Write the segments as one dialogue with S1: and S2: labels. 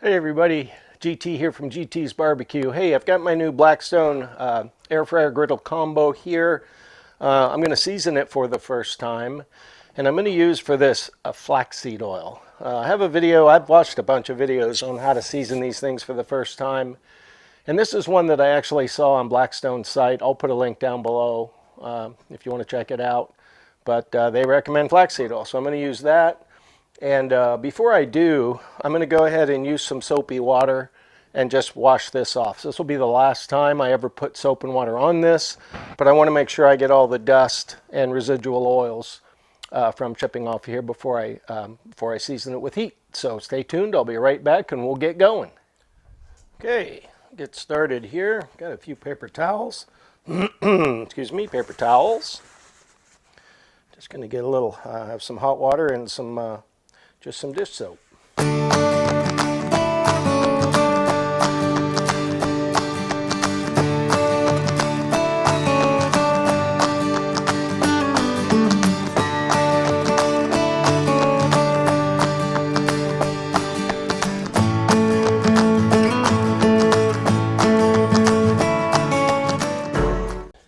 S1: Hey everybody, GT here from GT's Barbecue. Hey, I've got my new Blackstone air fryer griddle combo here. I'm going to season it for the first time, and I'm going to use for this a flaxseed oil. I have a video, I've watched a bunch of videos on how to season these things for the first time, and this is one that I actually saw on Blackstone's site. I'll put a link down below if you want to check it out, but they recommend flaxseed oil, so I'm going to use that. And before I do, I'm going to go ahead and use some soapy water and just wash this off. So this will be the last time I ever put soap and water on this, but I want to make sure I get all the dust and residual oils from chipping off here before I season it with heat. So stay tuned. I'll be right back and we'll get going. Okay, get started here. Got a few paper towels. Excuse me, paper towels. Just going to get a little, have some hot water and some just some dish soap.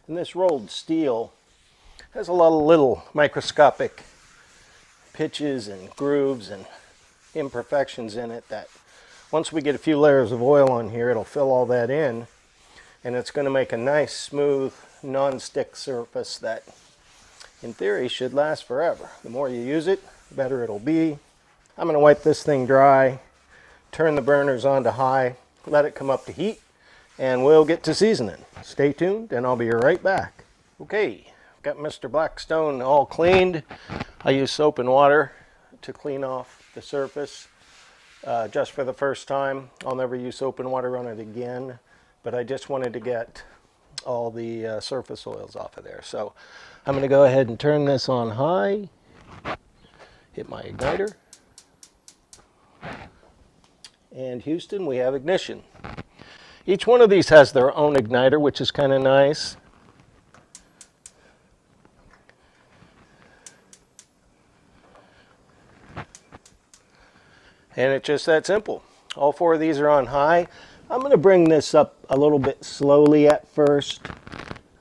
S1: And this rolled steel has a lot of little microscopic pitches and grooves and imperfections in it that once we get a few layers of oil on here, it'll fill all that in, and it's going to make a nice smooth non-stick surface that in theory should last forever. The more you use it, the better it'll be. I'm going to wipe this thing dry, turn the burners on to high, let it come up to heat, and we'll get to seasoning. Stay tuned and I'll be right back. Okay, got Mr. Blackstone all cleaned. I use soap and water to clean off the surface just for the first time. I'll never use soap and water on it again, but I just wanted to get all the surface oils off of there. So I'm going to go ahead and turn this on high, hit my igniter, and Houston, we have ignition. Each one of these has their own igniter, which is kind of nice. And it's just that simple. All four of these are on high. I'm going to bring this up a little bit slowly at first.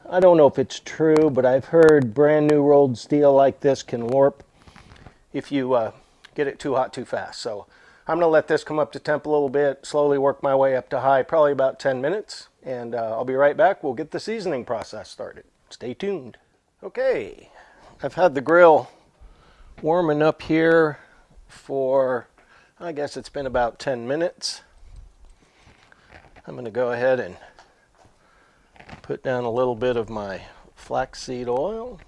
S1: I don't know if it's true, but I've heard brand new rolled steel like this can warp if you get it too hot too fast. So I'm going to let this come up to temp a little bit, slowly work my way up to high, probably about 10 minutes. And I'll be right back. We'll get the seasoning process started. Stay tuned. Okay, I've had the grill warming up here for, I guess it's been about 10 minutes. I'm going to go ahead and put down a little bit of my flaxseed oil,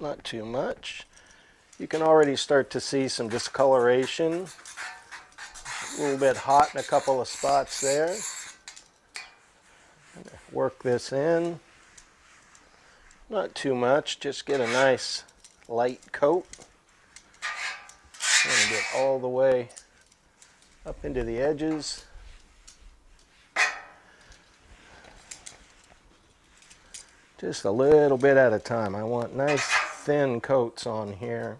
S1: not too much. You can already start to see some discoloration, a little bit hot in a couple of spots there. Work this in, not too much, just get a nice light coat. And get all the way up into the edges. Just a little bit at a time. I want nice thin coats on here.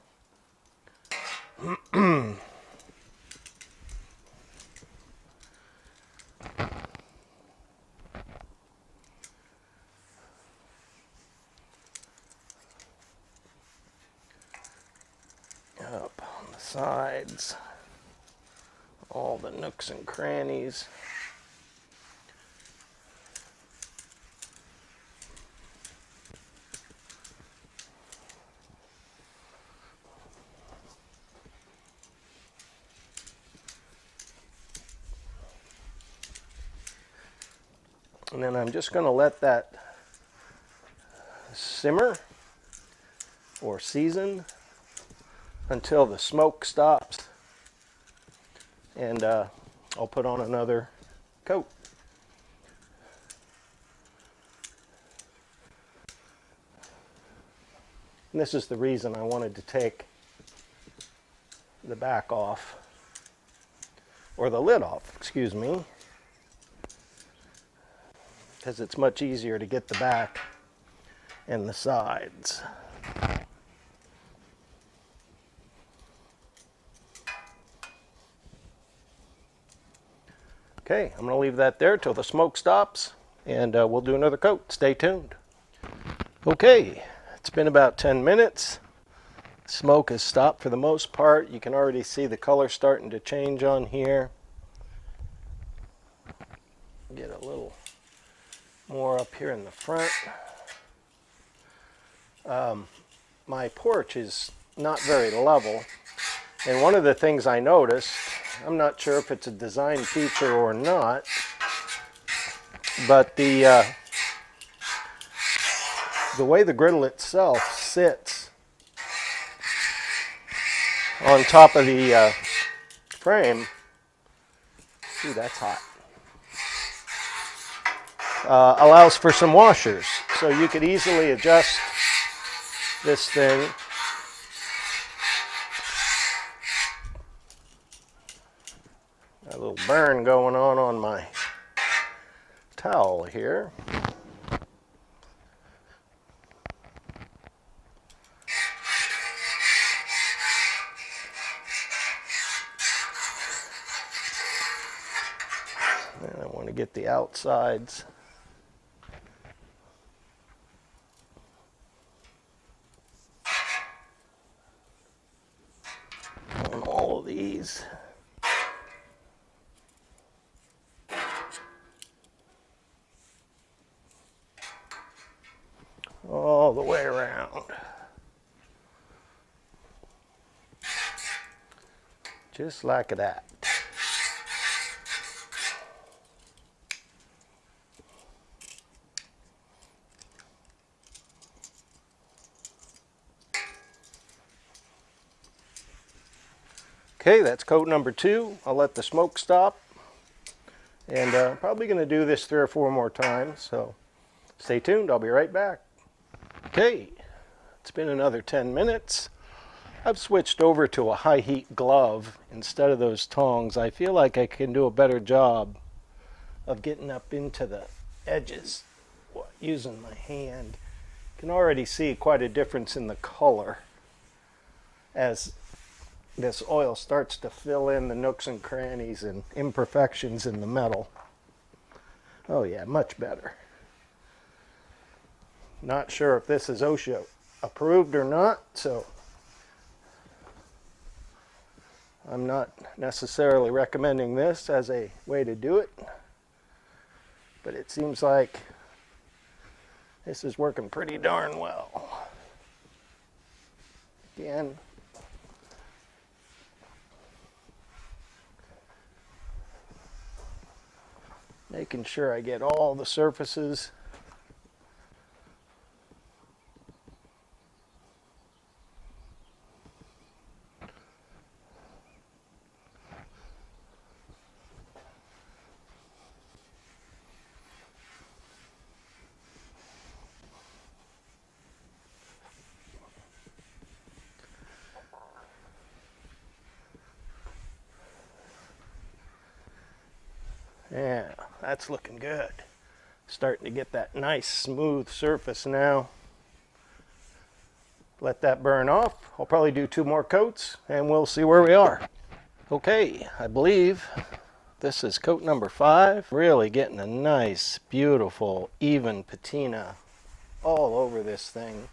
S1: Up on the sides, all the nooks and crannies. And then I'm just going to let that simmer or season until the smoke stops, and I'll put on another coat. And this is the reason I wanted to take the back off, or the lid off, excuse me, because it's much easier to get the back and the sides. Okay, I'm going to leave that there till the smoke stops, and we'll do another coat. Stay tuned. Okay, it's been about 10 minutes. Smoke has stopped for the most part. You can already see the color starting to change on here. Get a little more up here in the front. My porch is not very level, and one of the things I noticed, I'm not sure if it's a design feature or not, but the way the griddle itself sits on top of the frame, ooh, that's hot, allows for some washers. So you could easily adjust this thing. A little burn going on my towel here. And I want to get the outsides. On all of these. All the way around. Just like that. Okay, that's coat number 2. I'll let the smoke stop. And I'm probably going to do this 3 or 4 more times, so stay tuned. I'll be right back. Okay, it's been another 10 minutes. I've switched over to a high heat glove instead of those tongs. I feel like I can do a better job of getting up into the edges using my hand. You can already see quite a difference in the color as this oil starts to fill in the nooks and crannies and imperfections in the metal. Oh yeah, much better. Not sure if this is OSHA approved or not, so I'm not necessarily recommending this as a way to do it, but it seems like this is working pretty darn well. Again, making sure I get all the surfaces. Yeah, that's looking good. Starting to get that nice smooth surface now. Let that burn off. I'll probably do 2 more coats and we'll see where we are. Okay, I believe this is coat number 5. Really getting a nice, beautiful, even patina all over this thing.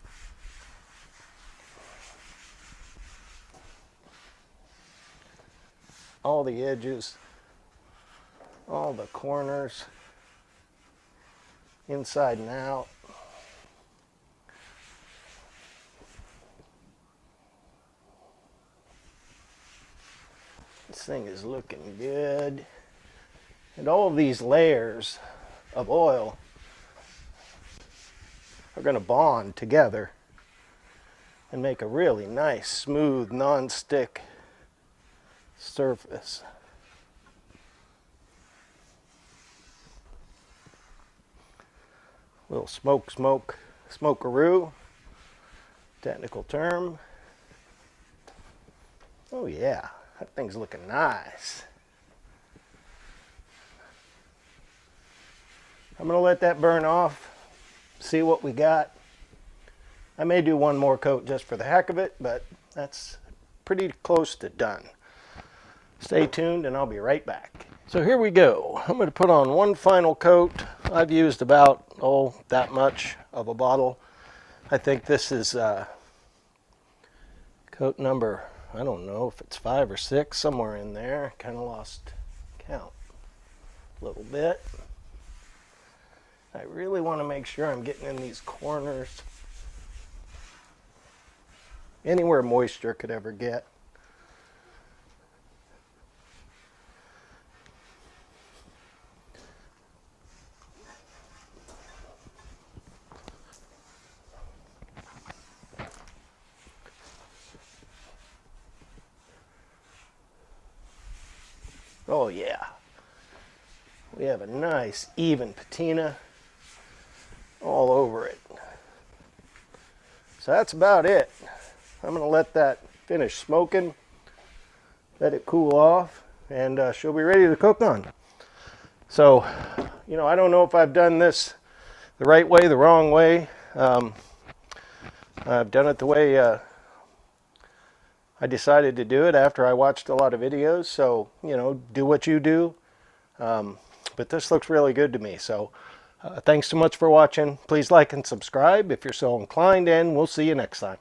S1: All the edges, all the corners, inside and out. This thing is looking good. And all of these layers of oil are going to bond together and make a really nice, smooth, non-stick surface. Little smokeroo, technical term. Oh yeah, that thing's looking nice. I'm going to let that burn off, see what we got. I may do 1 more coat just for the heck of it, but that's pretty close to done. Stay tuned and I'll be right back. So here we go. I'm going to put on one final coat. I've used about, that much of a bottle. I think this is coat number, I don't know if it's 5 or 6, somewhere in there. Kind of lost count a little bit. I really want to make sure I'm getting in these corners. Anywhere moisture could ever get. Oh yeah. We have a nice even patina all over it. So that's about it. I'm going to let that finish smoking, let it cool off, and she'll be ready to cook on. So, I don't know if I've done this the right way, the wrong way. I've done it the way I decided to do it after I watched a lot of videos. So, do what you do. But this looks really good to me. So thanks so much for watching. Please like and subscribe if you're so inclined, and we'll see you next time.